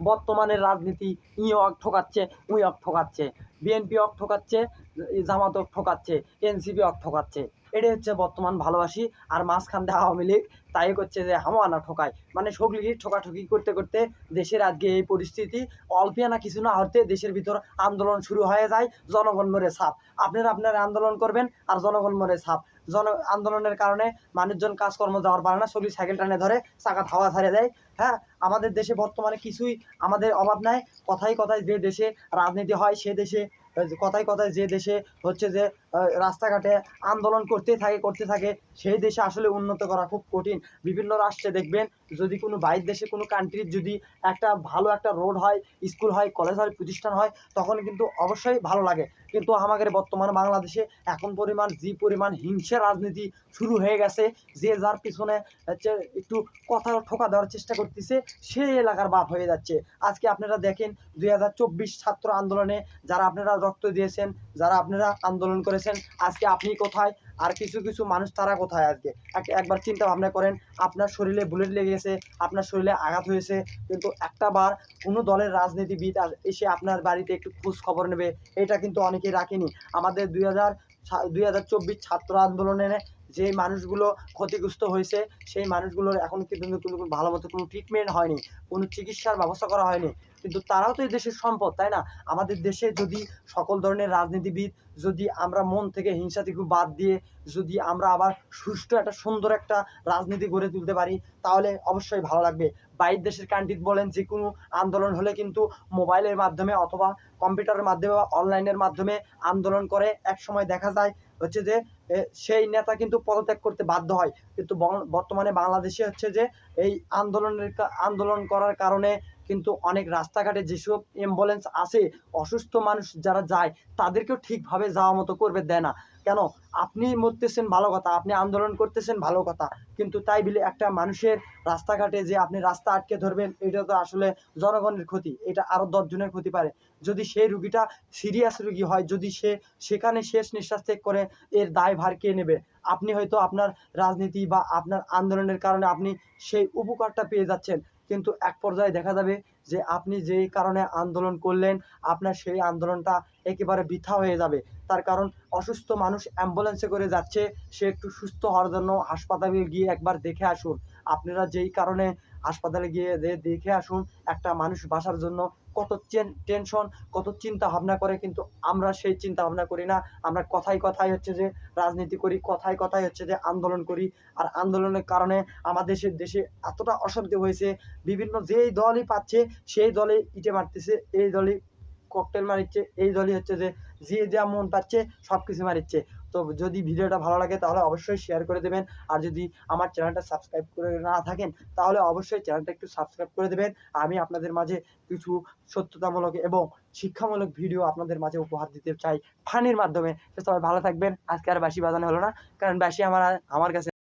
বর্তমানের রাজনীতি ইয়ক ঠকাচ্ছে, উইয়ক ঠকাচ্ছে, বিএনপি অক ঠকাচ্ছে, জামাত অক ঠকাচ্ছে, এনসিপি অক ঠকাচ্ছে। এটাই হচ্ছে বর্তমান ভালোবাসি। আর মাঝখান দিয়ে আওয়ামী লীগ তাই করছে যে হামানা ঠকায়, মানে সগলি ঠকাঠকি করতে করতে দেশের আজকে এই পরিস্থিতি। অল্পিয়া না কিছু না হতে দেশের ভিতর আন্দোলন শুরু হয়ে যায়, জনগণ মরে ছাপ। আপনারা আন্দোলন করবেন আর জনগণ মরে ছাপ। আন্দোলনের কারণে মানুষজন কাজকর্ম যাওয়ার পারে না, সগলি সাইকেল টানে ধরে চাকা হাওয়া ছাড়ে দেয়। হ্যাঁ, আমাদের দেশে বর্তমানে কিছুই আমাদের অভাব নাই। কথায় কথায় যে দেশে রাজনীতি হয় সে দেশে, কথায় কথায় যে দেশে হচ্ছে যে রাস্তাঘাটে আন্দোলন করতে থাকে সেই দেশে আসলে উন্নত করা খুব কঠিন। বিভিন্ন রাষ্ট্রে দেখবেন, যদি কোনো বাইরের দেশে কোনো কান্ট্রির যদি একটা ভালো একটা রোড হয়, স্কুল হয়, কলেজ হয়, প্রতিষ্ঠান হয়, তখন কিন্তু অবশ্যই ভালো লাগে। কিন্তু আমাদের বর্তমান বাংলাদেশে এখন পরিমাণ হিংসা রাজনীতি শুরু হয়ে গেছে। যে যার পিছনে হচ্ছে একটু কথা ঠোকা দেওয়ার চেষ্টা করতেছে, সে এলাকার বাপ হয়ে যাচ্ছে। আজকে আপনারা দেখেন 2024 ছাত্র আন্দোলনে যারা আপনারা রক্ত দিয়েছেন, যারা আপনারা আন্দোলন করেছেন, আজকে আপনি কোথায়? আর কিছু কিছু মানুষ তারা কোথায়? আজকে একবার চিন্তা ভাবনা করেন, আপনার শরীরে বুলেট লেগেছে, আপনার শরীরে আঘাত হয়েছে, কিন্তু একটা বার কোনো দলের রাজনীতিবিদ এসে আপনার বাড়িতে একটু খোঁজ খবর নেবে, এটা কিন্তু অনেকেই রাখেনি। আমাদের 2024 ছাত্র আন্দোলনে যে মানুষগুলো ক্ষতিগ্রস্ত হয়েছে, সেই মানুষগুলোর এখন কিন্তু কোনো ভালো মতো কোনো ট্রিটমেন্ট হয়নি, কোনো চিকিৎসার ব্যবস্থা করা হয়নি। কিন্তু তারাও তো এই দেশের সম্পদ, তাই না? আমাদের দেশে যদি সকল ধরনের রাজনীতিবিদ, যদি আমরা মন থেকে হিংসা থেকে বাদ দিয়ে যদি আমরা আবার সুষ্ঠু একটা সুন্দর একটা রাজনীতি গড়ে তুলতে পারি, তাহলে অবশ্যই ভালো লাগবে। বাইরের দেশের কান্ট্রি বলেন, যে কোনো আন্দোলন হলে কিন্তু মোবাইলের মাধ্যমে অথবা কম্পিউটারের মাধ্যমে বা অনলাইনের মাধ্যমে আন্দোলন করে। এক সময় দেখা যায় হচ্ছে যে সেই নেতা কিন্তু পদত্যাগ করতে বাধ্য হয়। কিন্তু বর্তমানে বাংলাদেশে হচ্ছে যে এই আন্দোলন করার কারণে কিন্তু অনেক রাস্তাঘাটে যেসব অ্যাম্বুলেন্স আছে, অসুস্থ মানুষ যারা যায় তাদেরকেও ঠিকভাবে যাওয়া মতো করবে দেয় না। কেন? আপনি মরতেছেন ভালো কথা, আপনি আন্দোলন করতেছেন ভালো কথা, কিন্তু তাই বলে একটা মানুষের রাস্তাঘাটে যে আপনি রাস্তা আটকে ধরবেন, এটা তো আসলে জনগণের ক্ষতি, এটা আরও 10 জনের ক্ষতি পারে। যদি সেই রুগীটা সিরিয়াস রুগী হয়, যদি সে সেখানে শেষ নিঃশ্বাস ত্যাগ করে, এর দায়ভার কে নেবে? আপনি হয়তো আপনার রাজনীতি বা আপনার আন্দোলনের কারণে আপনি সেই উপকারটা পেয়ে যাচ্ছেন, কিন্তু এক পর্যায়ে দেখা যাবে যে আপনি যেই কারণে আন্দোলন করলেন, আপনার সেই আন্দোলনটা একেবারে বৃথা হয়ে যাবে। তার কারণ অসুস্থ মানুষ অ্যাম্বুলেন্সে করে যাচ্ছে, সে একটু সুস্থ হওয়ার জন্য হাসপাতালে গিয়ে একবার দেখে আসুন। আপনারা যেই কারণে হাসপাতালে গিয়ে দেখে আসুন, একটা মানুষ বাঁচার জন্য কত টেনশন, কত চিন্তা ভাবনা করে, কিন্তু আমরা সেই চিন্তা ভাবনা করি না। আমরা কথায় কথায় হচ্ছে যে রাজনীতি করি, কথায় কথায় হচ্ছে যে আন্দোলন করি। আর আন্দোলনের কারণে আমাদের দেশে এতটা অশান্তি হয়েছে, বিভিন্ন যেই দলই পাচ্ছে সেই দলে ইটে মারতেছে, এই দলই ককটেল মারিচ্ছে, এই দলই হচ্ছে যে যে যা মন পাচ্ছে সব কিছু মারিচ্ছে। তো যদি ভিডিওটা ভালো লাগে তাহলে অবশ্যই শেয়ার করে দেবেন। আর যদি আমার চ্যানেলটা সাবস্ক্রাইব করে না থাকেন তাহলে অবশ্যই চ্যানেলটা একটু সাবস্ক্রাইব করে দেবেন। আমি আপনাদের মাঝে কিছু সত্যতামূলক এবং শিক্ষামূলক ভিডিও আপনাদের মাঝে উপহার দিতে চাই ফানির মাধ্যমে। তো সবাই ভালো থাকবেন। আজকে আর বাঁশি বাজানো হলো না, কারণ বাঁশি আমার কাছে